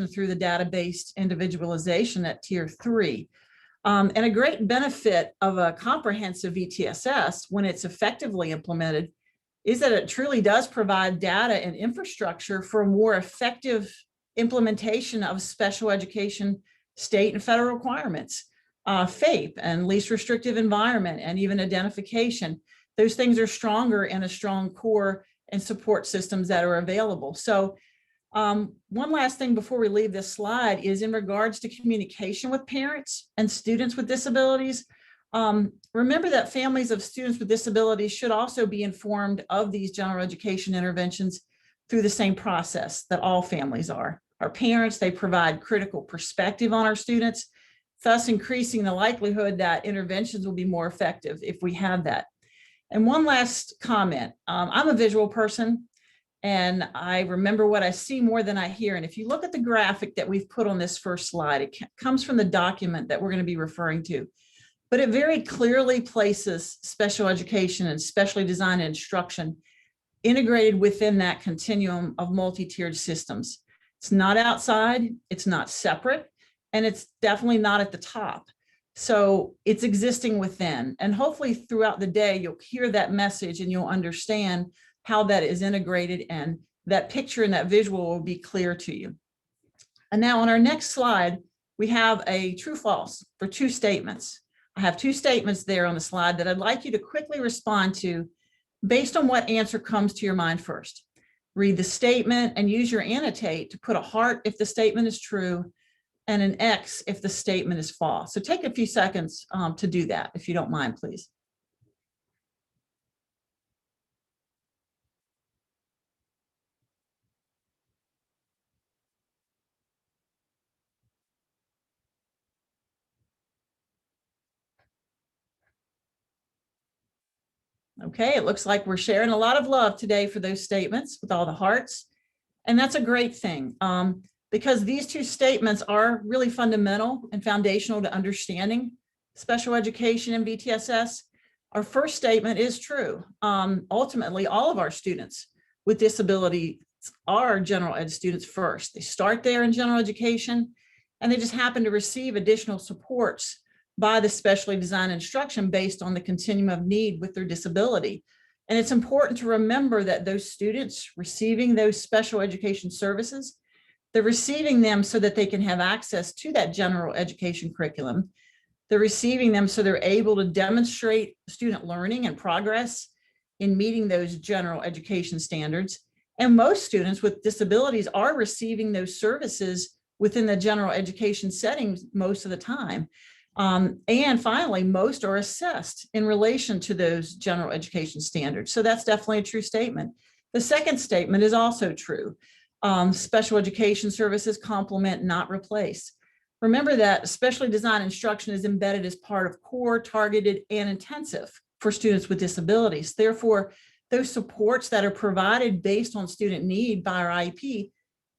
through the data-based individualization at tier 3. And a great benefit of a comprehensive ETSS when it's effectively implemented is that it truly does provide data and infrastructure for a more effective implementation of special education state and federal requirements, FAPE and least restrictive environment, and even identification. Those things are stronger in a strong core and support systems that are available. So one last thing before we leave this slide is in regards to communication with parents and students with disabilities. Remember that families of students with disabilities should also be informed of these general education interventions through the same process that all families are. Our parents, they provide critical perspective on our students, thus increasing the likelihood that interventions will be more effective if we have that. And one last comment, I'm a visual person and I remember what I see more than I hear. And if you look at the graphic that we've put on this first slide, it comes from the document that we're going to be referring to, but it very clearly places special education and specially designed instruction integrated within that continuum of multi-tiered systems. It's not outside, it's not separate, and it's definitely not at the top. So it's existing within, and hopefully throughout the day, you'll hear that message and you'll understand how that is integrated, and that picture and that visual will be clear to you. And now on our next slide, we have a true false for two statements. I have two statements there on the slide that I'd like you to quickly respond to based on what answer comes to your mind first. Read the statement and use your annotate to put a heart if the statement is true and an X if the statement is false. So take a few seconds to do that, if you don't mind, please. Okay, it looks like we're sharing a lot of love today for those statements with all the hearts. And that's a great thing because these two statements are really fundamental and foundational to understanding special education and VTSS. Our first statement is true. Ultimately, all of our students with disabilities are general ed students first. They start there in general education and they just happen to receive additional supports by the specially designed instruction based on the continuum of need with their disability. And it's important to remember that those students receiving those special education services, they're receiving them so that they can have access to that general education curriculum. They're receiving them so they're able to demonstrate student learning and progress in meeting those general education standards. And most students with disabilities are receiving those services within the general education settings most of the time. And finally, most are assessed in relation to those general education standards. So that's definitely a true statement. The second statement is also true. Special education services complement, not replace. Remember that specially designed instruction is embedded as part of core, targeted, and intensive for students with disabilities. Therefore, those supports that are provided based on student need by our IEP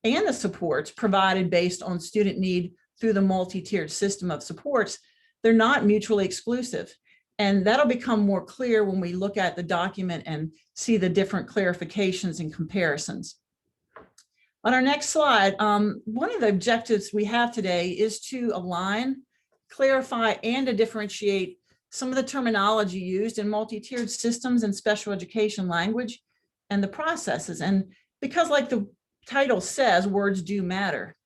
and the supports provided based on student need through the multi-tiered system of supports, they're not mutually exclusive. And that'll become more clear when we look at the document and see the different clarifications and comparisons. On our next slide, one of the objectives we have today is to align, clarify, and to differentiate some of the terminology used in multi-tiered systems and special education language and the processes. And because like the title says, words do matter.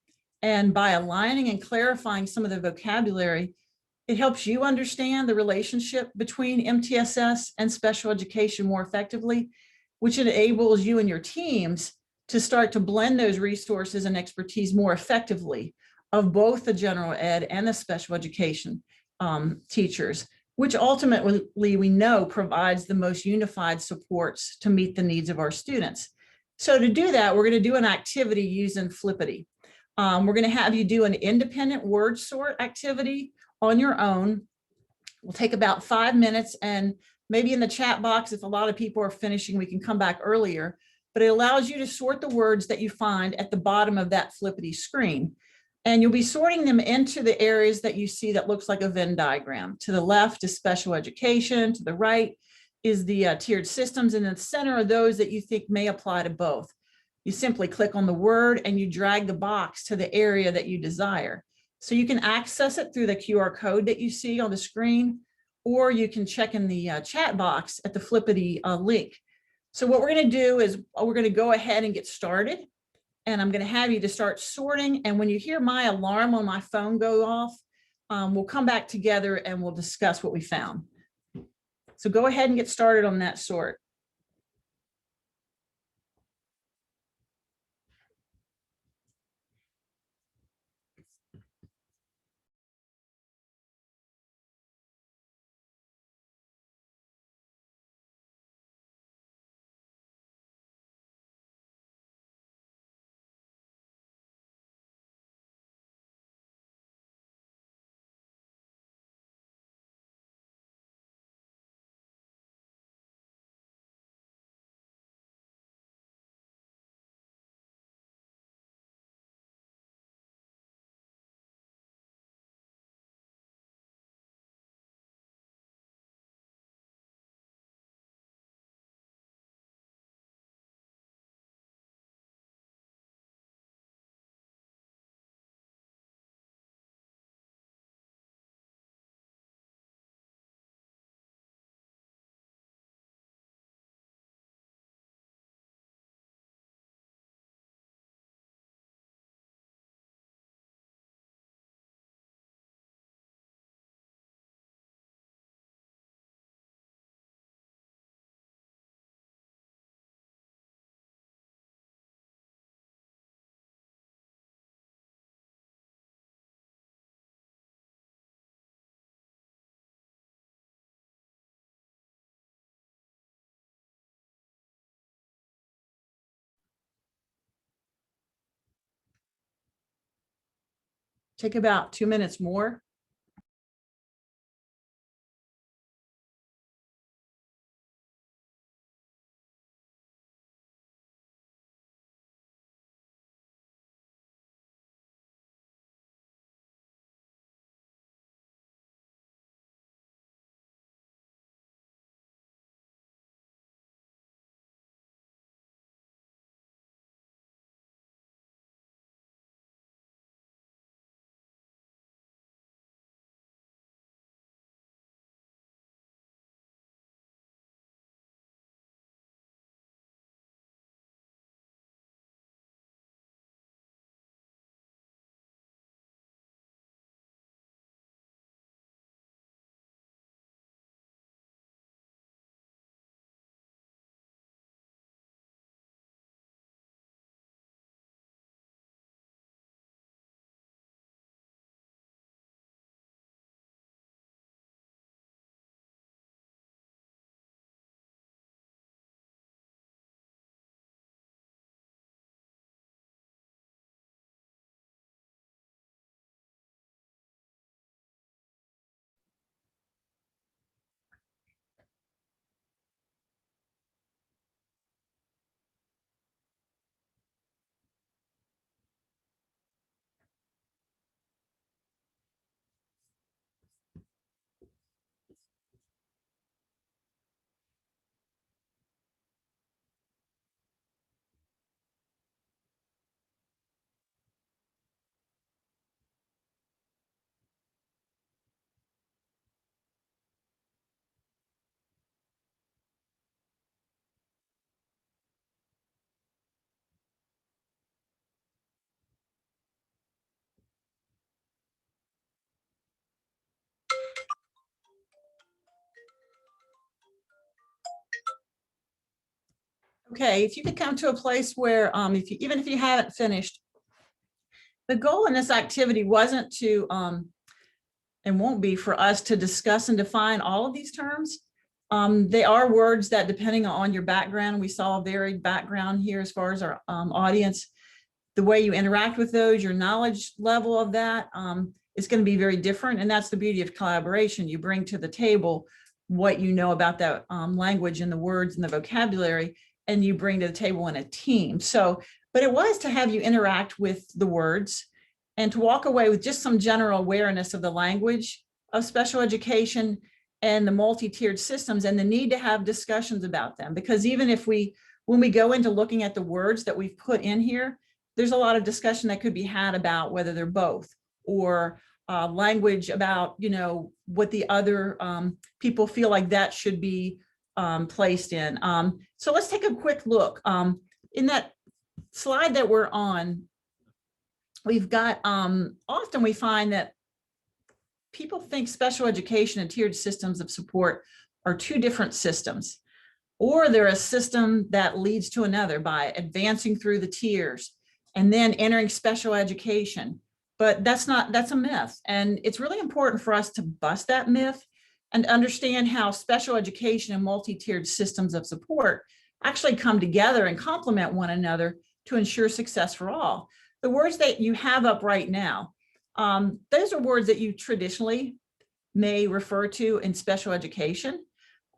And by aligning and clarifying some of the vocabulary, it helps you understand the relationship between MTSS and special education more effectively, which enables you and your teams to start to blend those resources and expertise more effectively of both the general ed and the special education teachers, which ultimately we know provides the most unified supports to meet the needs of our students. So to do that, we're going to do an activity using Flippity. We're going to have you do an independent word sort activity on your own. We'll take about 5 minutes, and maybe in the chat box, if a lot of people are finishing, we can come back earlier, but it allows you to sort the words that you find at the bottom of that Flippity screen. And you'll be sorting them into the areas that you see that looks like a Venn diagram. To the left is special education, to the right is the tiered systems, and in the center are those that you think may apply to both. You simply click on the word and you drag the box to the area that you desire. So you can access it through the QR code that you see on the screen, or you can check in the chat box at the Flippity link. So what we're going to do is we're going to go ahead and get started. And I'm going to have you to start sorting. And when you hear my alarm on my phone go off, we'll come back together and we'll discuss what we found. So go ahead and get started on that sort. Take about 2 minutes more. Okay, if you could come to a place where even if you haven't finished, the goal in this activity wasn't to and won't be for us to discuss and define all of these terms. They are words that, depending on your background, we saw a varied background here as far as our audience, the way you interact with those, your knowledge level of that is going to be very different. And that's the beauty of collaboration. You bring to the table what you know about that language and the words and the vocabulary, and you bring to the table in a team. So, but it was to have you interact with the words and to walk away with just some general awareness of the language of special education and the multi-tiered systems and the need to have discussions about them. Because even if we when we go into looking at the words that we've put in here, there's a lot of discussion that could be had about whether they're both, or language about, what the other people feel like that should be placed in. So let's take a quick look. In that slide that we're on, we've got, often we find that people think special education and tiered systems of support are two different systems, or they're a system that leads to another by advancing through the tiers and then entering special education. But that's a myth. And it's really important for us to bust that myth and understand how special education and multi-tiered systems of support actually come together and complement one another to ensure success for all. The words that you have up right now, those are words that you traditionally may refer to in special education.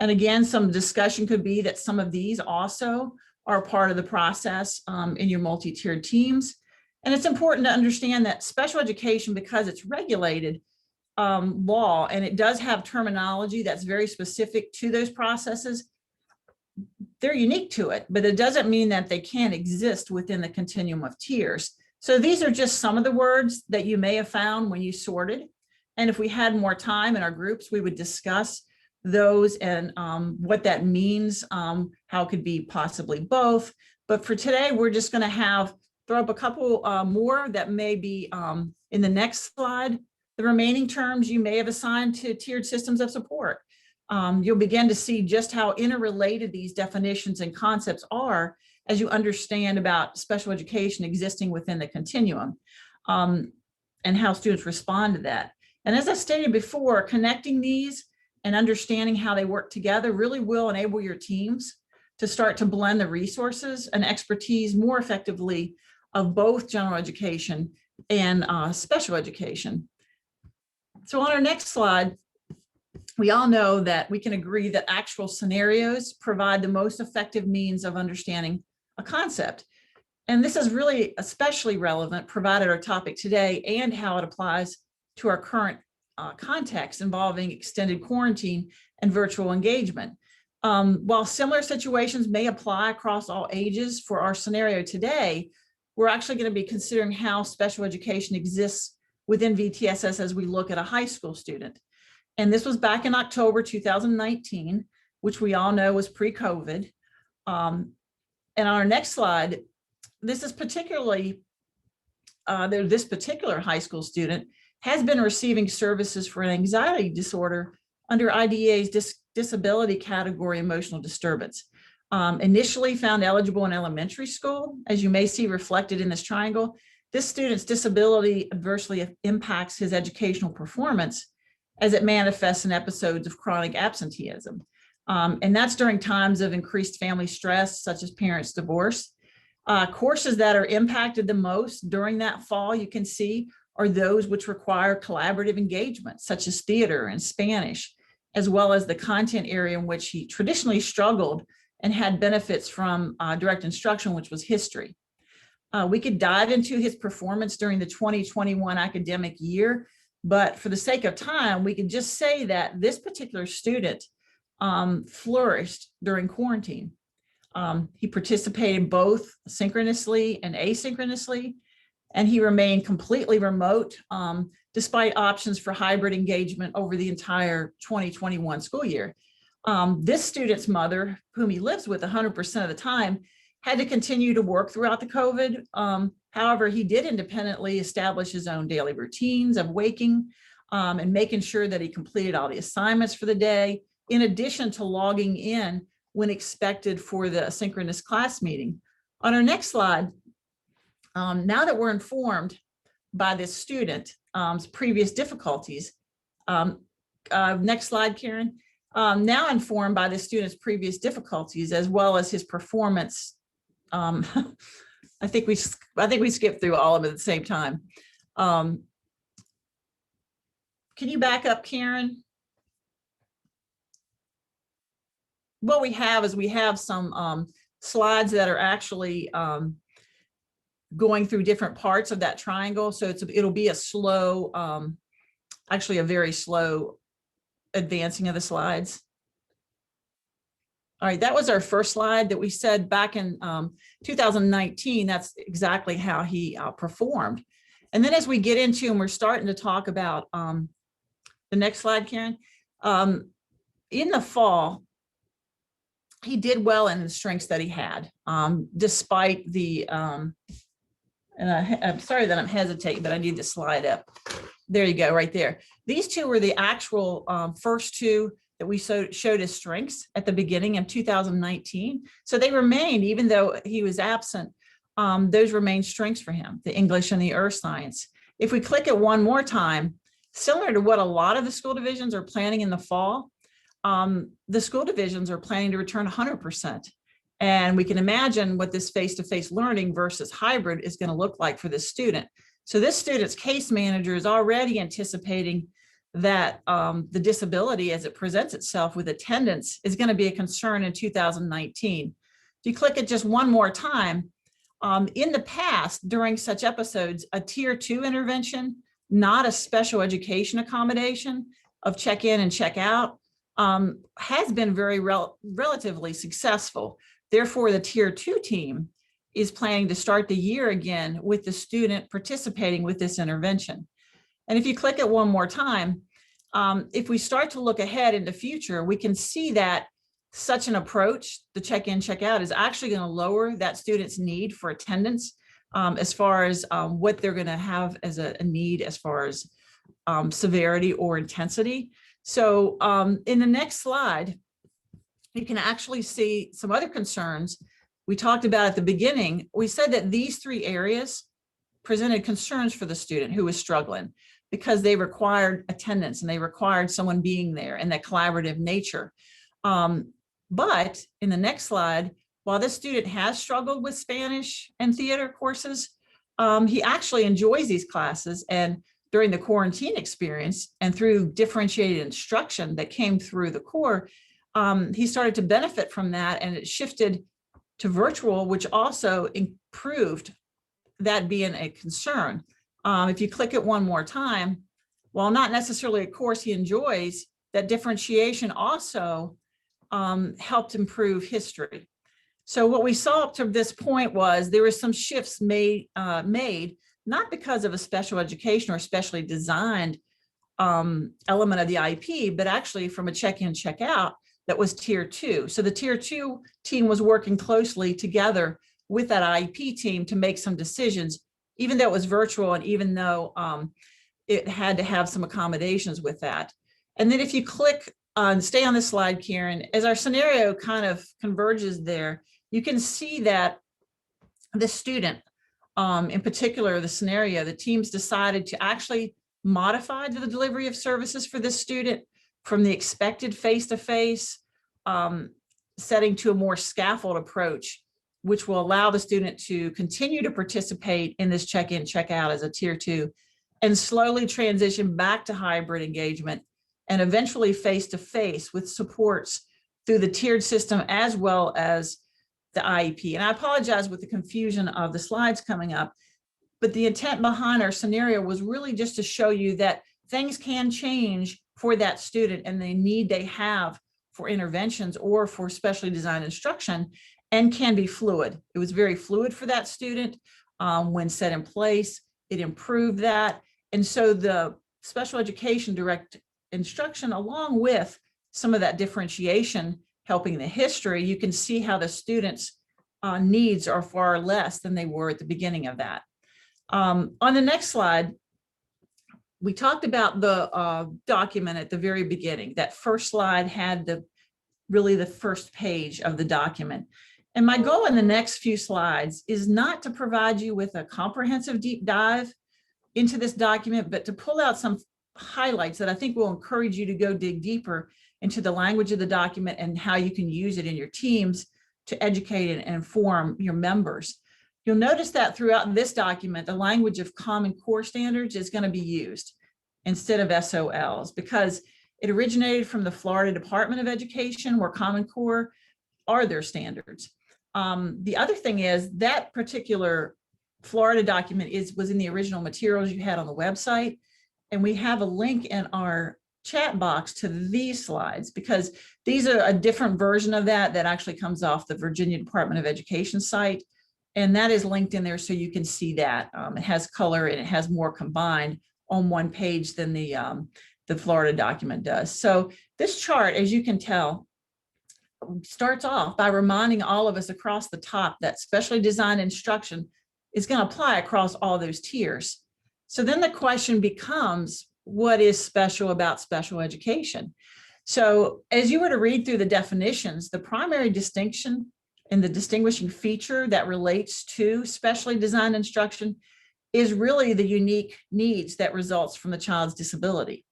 And again, some discussion could be that some of these also are part of the process in your multi-tiered teams. And it's important to understand that special education, because it's regulated law and it does have terminology that's very specific to those processes, they're unique to it, but it doesn't mean that they can't exist within the continuum of tiers. So these are just some of the words that you may have found when you sorted. And if we had more time in our groups, we would discuss those and what that means, how it could be possibly both. But for today, we're just going to throw up a couple more that may be in the next slide. The remaining terms you may have assigned to tiered systems of support. You'll begin to see just how interrelated these definitions and concepts are as you understand about special education existing within the continuum and how students respond to that. And as I stated before, connecting these and understanding how they work together really will enable your teams to start to blend the resources and expertise more effectively of both general education and special education. So on our next slide, we all know that we can agree that actual scenarios provide the most effective means of understanding a concept. And this is really especially relevant provided our topic today and how it applies to our current context involving extended quarantine and virtual engagement. While similar situations may apply across all ages for our scenario today, we're actually going to be considering how special education exists within VTSS as we look at a high school student. And this was back in October 2019, which we all know was pre-COVID. And on our next slide, this is particularly, this particular high school student has been receiving services for an anxiety disorder under IDEA's disability category emotional disturbance. Initially found eligible in elementary school, as you may see reflected in this triangle, this student's disability adversely impacts his educational performance as it manifests in episodes of chronic absenteeism. And that's during times of increased family stress, such as parents' divorce. Courses that are impacted the most during that fall, you can see, are those which require collaborative engagement, such as theater and Spanish, as well as the content area in which he traditionally struggled and had benefits from direct instruction, which was history. We could dive into his performance during the 2021 academic year, but for the sake of time, we can just say that this particular student flourished during quarantine. He participated both synchronously and asynchronously, and he remained completely remote despite options for hybrid engagement over the entire 2021 school year. This student's mother, whom he lives with 100% of the time, had to continue to work throughout the COVID. However, he did independently establish his own daily routines of waking and making sure that he completed all the assignments for the day, in addition to logging in when expected for the asynchronous class meeting. On our next slide, now that we're informed by this student's previous difficulties, next slide, Karen. Now informed by the student's previous difficulties as well as his performance, I think we skipped through all of it at the same time. Can you back up, Karen? What we have is we have some slides that are actually going through different parts of that triangle. So it'll be a slow, actually a very slow advancing of the slides. All right, that was our first slide that we said back in 2019. That's exactly how he performed. And then as we get into, and we're starting to talk about the next slide, Karen, in the fall, he did well in the strengths that he had, despite the, and I'm sorry that I'm hesitating, but I need the slide up. There you go, right there. These two were the actual first two that we showed as strengths at the beginning of 2019. So they remained, even though he was absent, those remain strengths for him, the English and the earth science. If we click it one more time, similar to what a lot of the school divisions are planning in the fall, the school divisions are planning to return 100%. And we can imagine what this face-to-face learning versus hybrid is going to look like for this student. So this student's case manager is already anticipating that the disability as it presents itself with attendance is going to be a concern in 2019. If you click it just one more time, in the past, during such episodes, a tier 2 intervention, not a special education accommodation of check in and check out, has been very relatively successful. Therefore, the tier 2 team is planning to start the year again with the student participating with this intervention. And if you click it one more time, if we start to look ahead in the future, we can see that such an approach, the check-in, check-out, is actually going to lower that student's need for attendance as far as what they're going to have as a need as far as severity or intensity. So in the next slide, you can actually see some other concerns we talked about at the beginning. We said that these 3 areas presented concerns for the student who was struggling because they required attendance and they required someone being there and that collaborative nature. But in the next slide, while this student has struggled with Spanish and theater courses, he actually enjoys these classes. And during the quarantine experience and through differentiated instruction that came through the core, he started to benefit from that, and it shifted to virtual, which also improved that being a concern. If you click it one more time, while not necessarily a course he enjoys, that differentiation also helped improve history. So what we saw up to this point was there were some shifts made not because of a special education or specially designed element of the IEP, but actually from a check-in, check-out that was tier 2. So the tier 2 team was working closely together with that IEP team to make some decisions, even though it was virtual and even though it had to have some accommodations with that. And then if you click on, stay on this slide, Karen, as our scenario kind of converges there, you can see that the student, in particular, the scenario, the teams decided to actually modify the delivery of services for this student from the expected face-to-face setting to a more scaffold approach, which will allow the student to continue to participate in this check-in, check-out as a tier 2 and slowly transition back to hybrid engagement and eventually face-to-face with supports through the tiered system as well as the IEP. And I apologize with the confusion of the slides coming up, but the intent behind our scenario was really just to show you that things can change for that student and the need they have for interventions or for specially designed instruction, and can be fluid. It was very fluid for that student when set in place. It improved that. And so the special education direct instruction, along with some of that differentiation, helping the history, you can see how the students' needs are far less than they were at the beginning of that. On the next slide, we talked about the document at the very beginning. That first slide had really the first page of the document. And my goal in the next few slides is not to provide you with a comprehensive deep dive into this document, but to pull out some highlights that I think will encourage you to go dig deeper into the language of the document and how you can use it in your teams to educate and inform your members. You'll notice that throughout this document, the language of Common Core standards is going to be used instead of SOLs because it originated from the Florida Department of Education, where Common Core are their standards. The other thing is that particular Florida document was in the original materials you had on the website. And we have a link in our chat box to these slides, because these are a different version of that actually comes off the Virginia Department of Education site. And that is linked in there so you can see that. It has color and it has more combined on one page than the Florida document does. So this chart, as you can tell, starts off by reminding all of us across the top that specially designed instruction is going to apply across all those tiers. So then the question becomes, what is special about special education? So as you were to read through the definitions, the primary distinction and the distinguishing feature that relates to specially designed instruction is really the unique needs that results from the child's disability.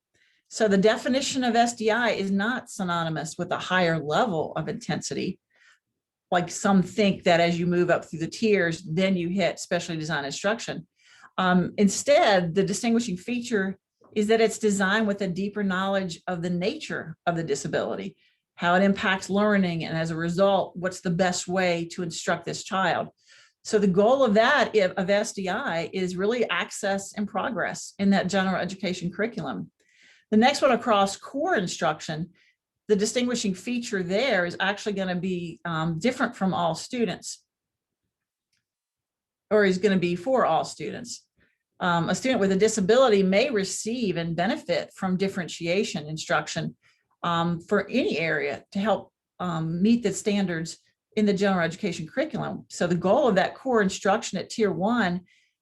So the definition of SDI is not synonymous with a higher level of intensity. Like some think that as you move up through the tiers, then you hit specially designed instruction. Instead, the distinguishing feature is that it's designed with a deeper knowledge of the nature of the disability, how it impacts learning, and as a result, what's the best way to instruct this child. So the goal of that, of SDI, is really access and progress in that general education curriculum. The next one across core instruction, the distinguishing feature there is actually going to be different from all students, or is going to be for all students. A student with a disability may receive and benefit from differentiation instruction for any area to help meet the standards in the general education curriculum. So the goal of that core instruction at Tier 1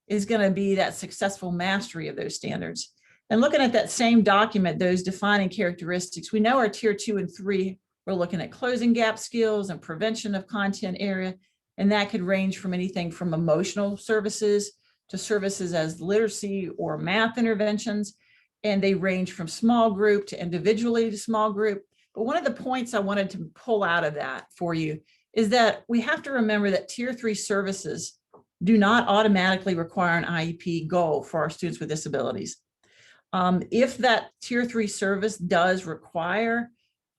is going to be that successful mastery of those standards. And looking at that same document, those defining characteristics, we know our Tier 2 and 3, we're looking at closing gap skills and prevention of content area. And that could range from anything from emotional services to services as literacy or math interventions. And they range from small group to individually to small group. But one of the points I wanted to pull out of that for you is that we have to remember that Tier 3 services do not automatically require an IEP goal for our students with disabilities. If that Tier 3 service does require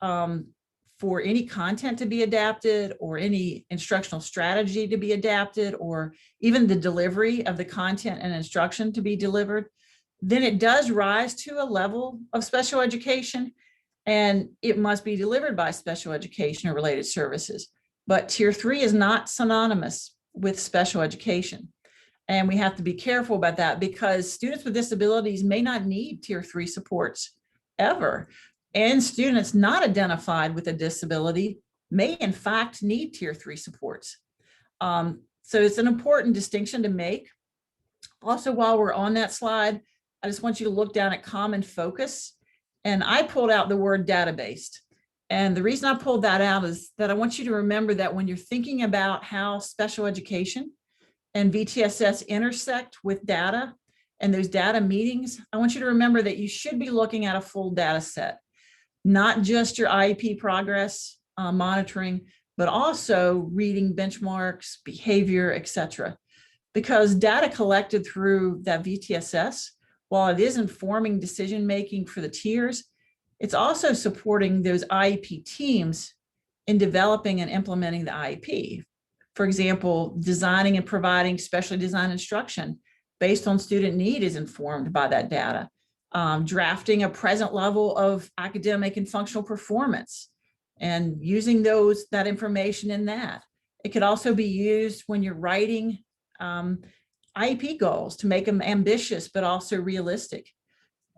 for any content to be adapted or any instructional strategy to be adapted, or even the delivery of the content and instruction to be delivered, then it does rise to a level of special education, and it must be delivered by special education or related services. But Tier 3 is not synonymous with special education. And we have to be careful about that, because students with disabilities may not need Tier 3 supports ever. And students not identified with a disability may in fact need Tier 3 supports. So it's an important distinction to make. Also, while we're on that slide, I just want you to look down at common focus. And I pulled out the word data-based. And the reason I pulled that out is that I want you to remember that when you're thinking about how special education and VTSS intersect with data and those data meetings, I want you to remember that you should be looking at a full data set, not just your IEP progress monitoring, but also reading benchmarks, behavior, etc. Because data collected through that VTSS, while it is informing decision-making for the tiers, it's also supporting those IEP teams in developing and implementing the IEP. For example, designing and providing specially designed instruction based on student need is informed by that data. Drafting a present level of academic and functional performance and using that information in that. It could also be used when you're writing IEP goals to make them ambitious, but also realistic.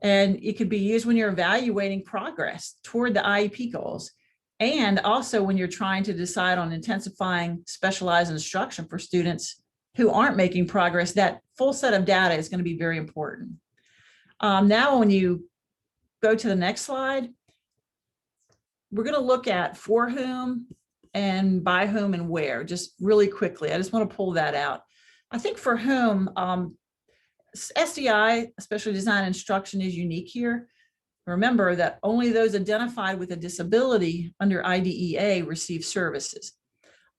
And it could be used when you're evaluating progress toward the IEP goals. And also when you're trying to decide on intensifying specialized instruction for students who aren't making progress, that full set of data is going to be very important. Now, when you go to the next slide, we're going to look at for whom and by whom and where, just really quickly. I just want to pull that out. I think for whom, SDI, specially designed instruction, is unique here. Remember that only those identified with a disability under IDEA receive services.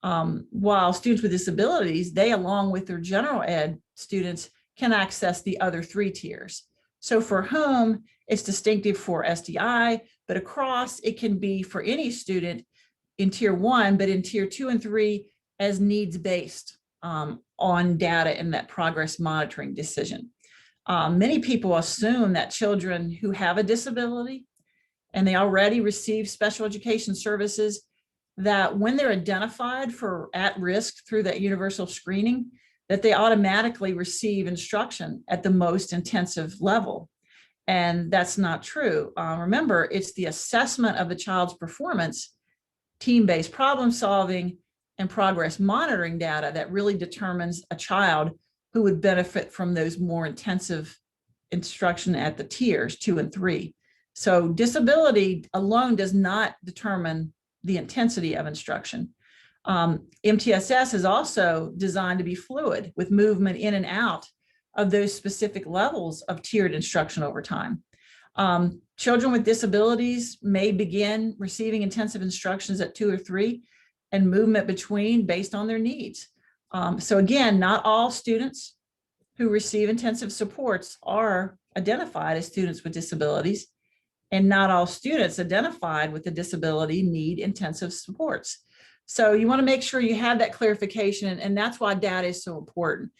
While students with disabilities, they, along with their general ed students, can access the other 3 tiers. So for whom, it's distinctive for SDI, but across it can be for any student in Tier 1, but in Tier 2 and 3 as needs-based on data in that progress monitoring decision. Many people assume that children who have a disability and they already receive special education services, that when they're identified for at risk through that universal screening, that they automatically receive instruction at the most intensive level. And that's not true. Remember, it's the assessment of the child's performance, team-based problem solving, and progress monitoring data that really determines a child who would benefit from those more intensive instruction at the tiers 2 and 3. So disability alone does not determine the intensity of instruction. MTSS is also designed to be fluid, with movement in and out of those specific levels of tiered instruction over time. Children with disabilities may begin receiving intensive instructions at 2 or 3 and movement between based on their needs. So again, not all students who receive intensive supports are identified as students with disabilities, and not all students identified with a disability need intensive supports. So you want to make sure you have that clarification, and that's why data is so important.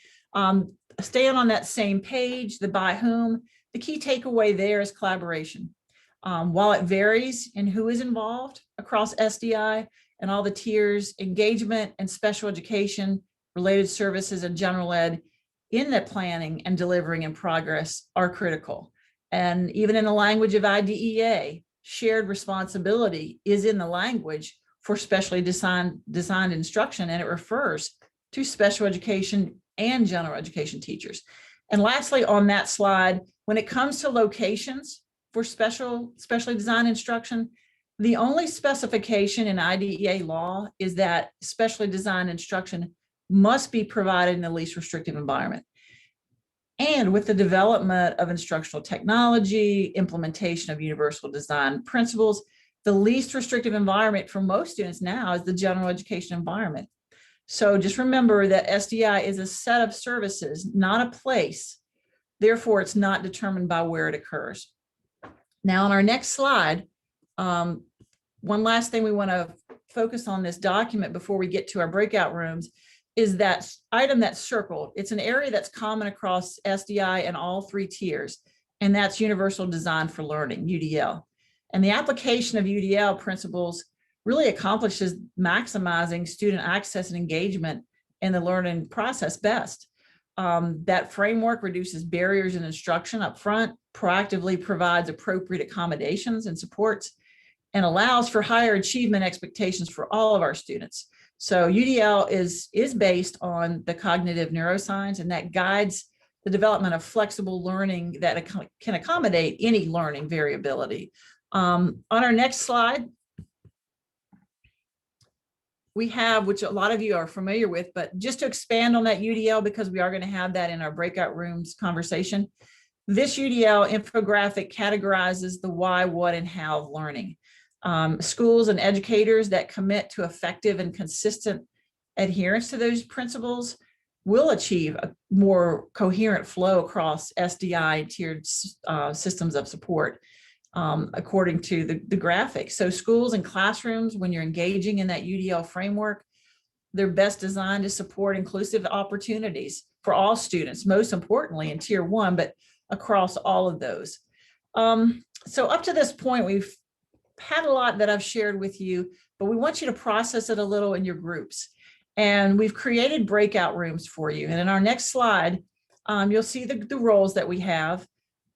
Staying on that same page, the by whom, the key takeaway there is collaboration. While it varies in who is involved across SDI and all the tiers, engagement and special education, related services, and general ed in the planning and delivering in progress are critical. And even in the language of IDEA, shared responsibility is in the language for specially designed instruction, and it refers to special education and general education teachers. And lastly, on that slide, when it comes to locations for specially designed instruction, the only specification in IDEA law is that specially designed instruction must be provided in the least restrictive environment. And with the development of instructional technology, implementation of universal design principles, the least restrictive environment for most students now is the general education environment. So just remember that SDI is a set of services, not a place. Therefore, it's not determined by where it occurs. Now, on our next slide, one last thing we want to focus on this document before we get to our breakout rooms is that item that's circled. It's an area that's common across SDI and all 3 tiers, and that's Universal Design for Learning, UDL. And the application of UDL principles really accomplishes maximizing student access and engagement in the learning process best. That framework reduces barriers in instruction up front, proactively provides appropriate accommodations and supports, and allows for higher achievement expectations for all of our students. So UDL is based on the cognitive neuroscience, and that guides the development of flexible learning that can accommodate any learning variability. On our next slide, we have, which a lot of you are familiar with, but just to expand on that UDL, because we are going to have that in our breakout rooms conversation. This UDL infographic categorizes the why, what, and how of learning. Schools and educators that commit to effective and consistent adherence to those principles will achieve a more coherent flow across SDI tiered systems of support, according to the graphic. So schools and classrooms, when you're engaging in that UDL framework, they're best designed to support inclusive opportunities for all students, most importantly in tier 1, but across all of those. So up to this point, we've had a lot that I've shared with you, but we want you to process it a little in your groups. And we've created breakout rooms for you. And in our next slide, you'll see the roles that we have.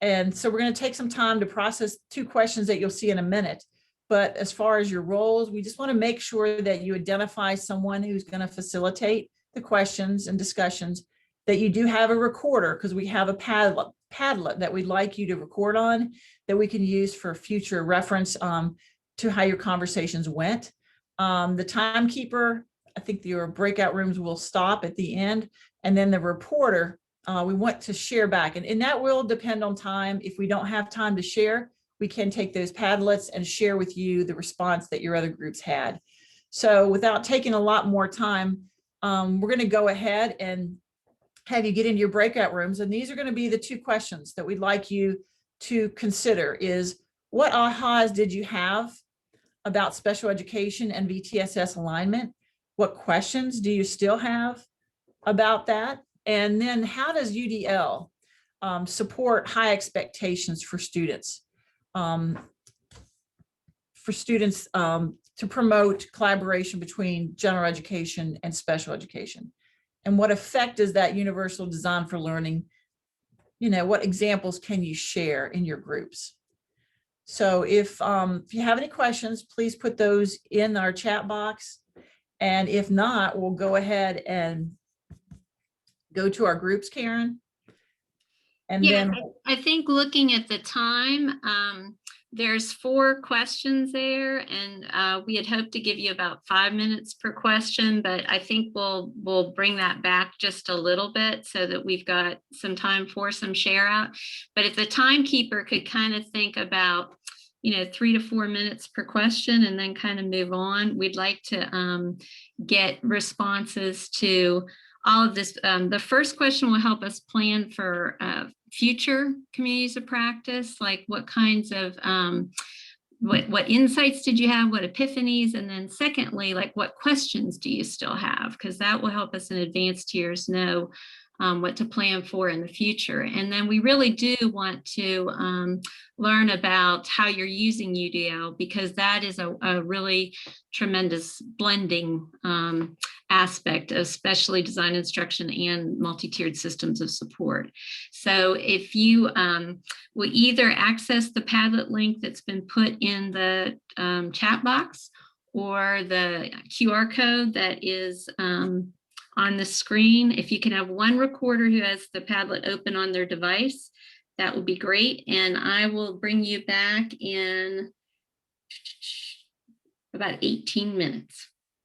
And so we're going to take some time to process 2 questions that you'll see in a minute. But as far as your roles, we just want to make sure that you identify someone who's going to facilitate the questions and discussions, that you do have a recorder, because we have a Padlet that we'd like you to record on that we can use for future reference to how your conversations went. The timekeeper, I think your breakout rooms will stop at the end, and then the reporter, we want to share back, and that will depend on time. If we don't have time to share, we can take those Padlets and share with you the response that your other groups had. So without taking a lot more time, we're going to go ahead and have you get into your breakout rooms. And these are going to be the 2 questions that we'd like you to consider is, what ahas did you have about special education and VTSS alignment? What questions do you still have about that? And then how does UDL support high expectations for students? for students to promote collaboration between general education and special education. And what effect is that universal design for learning? You know, what examples can you share in your groups? So if you have any questions, please put those in our chat box. And if not, we'll go ahead and go to our groups, Karen. And yeah, then I think looking at the time, there's 4 questions there, and we had hoped to give you about 5 minutes per question, but I think we'll bring that back just a little bit so that we've got some time for some share out. But if the timekeeper could kind of think about, you know, 3 to 4 minutes per question and then kind of move on, we'd like to get responses to all of this. The first question will help us plan for future communities of practice, like what kinds of, what insights did you have, what epiphanies? And then secondly, like what questions do you still have? Because that will help us in advanced tiers know what to plan for in the future. And then we really do want to learn about how you're using UDL, because that is a really tremendous blending aspect of specially designed instruction and multi-tiered systems of support. So if you will either access the Padlet link that's been put in the chat box, or the QR code that is on the screen. If you can have one recorder who has the Padlet open on their device, that would be great. And I will bring you back in about 18 minutes.